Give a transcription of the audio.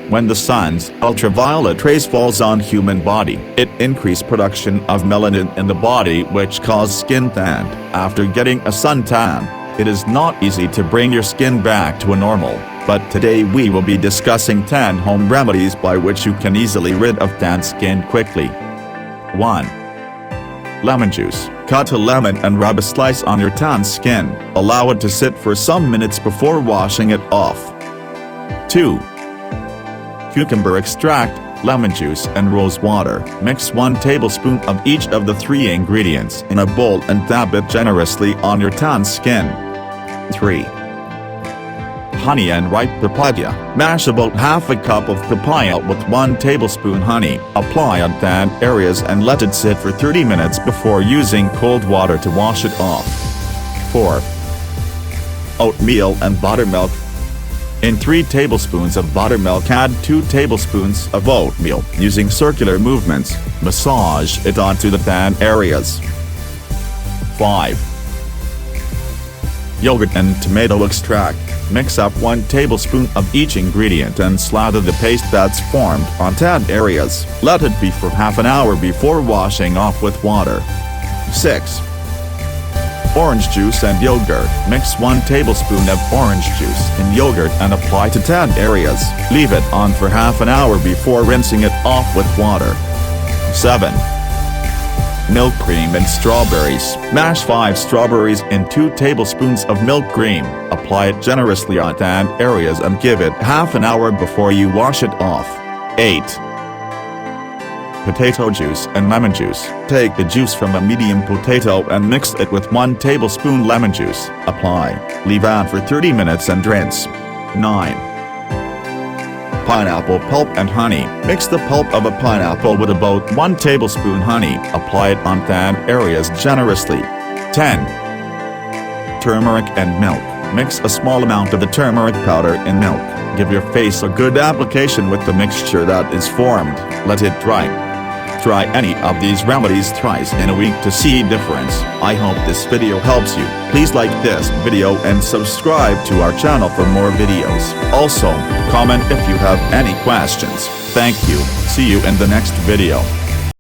When the sun's ultraviolet rays falls on human body, it increases production of melanin in the body, which causes skin tan. After getting a suntan, it is not easy to bring your skin back to a normal, but today we will be discussing 10 home remedies by which you can easily rid of tan skin quickly. 1. Lemon juice. Cut a lemon and rub a slice on your tan skin. Allow it to sit for some minutes before washing it off. 2. Cucumber extract, lemon juice and rose water. Mix 1 tablespoon of each of the 3 ingredients in a bowl and dab it generously on your tan skin. 3. Honey and ripe papaya. Mash about half a cup of papaya with 1 tablespoon honey. Apply on tan areas and let it sit for 30 minutes before using cold water to wash it off. 4. Oatmeal and buttermilk. In 3 tablespoons of buttermilk, add 2 tablespoons of oatmeal. Using circular movements, massage it onto the tan areas. 5. Yogurt and tomato extract. Mix up 1 tablespoon of each ingredient and slather the paste that's formed on tan areas. Let it be for half an hour before washing off with water. 6. Orange juice and yogurt. Mix 1 tablespoon of orange juice in yogurt and apply to tan areas. Leave it on for half an hour before rinsing it off with water. 7. Milk cream and strawberries. Mash 5 strawberries in 2 tablespoons of milk cream. Apply it generously on tan areas and give it half an hour before you wash it off. 8. Potato juice and lemon juice. Take the juice from a medium potato and mix it with 1 tablespoon lemon juice. Apply. Leave out for 30 minutes and rinse. 9. Pineapple pulp and honey. Mix the pulp of a pineapple with about 1 tablespoon honey. Apply it on tan areas generously. 10. Turmeric and milk. Mix a small amount of the turmeric powder in milk. Give your face a good application with the mixture that is formed. Let it dry. Try any of these remedies thrice in a week to see difference. I hope this video helps you. Please like this video and subscribe to our channel for more videos. Also, comment if you have any questions. Thank you. See you in the next video.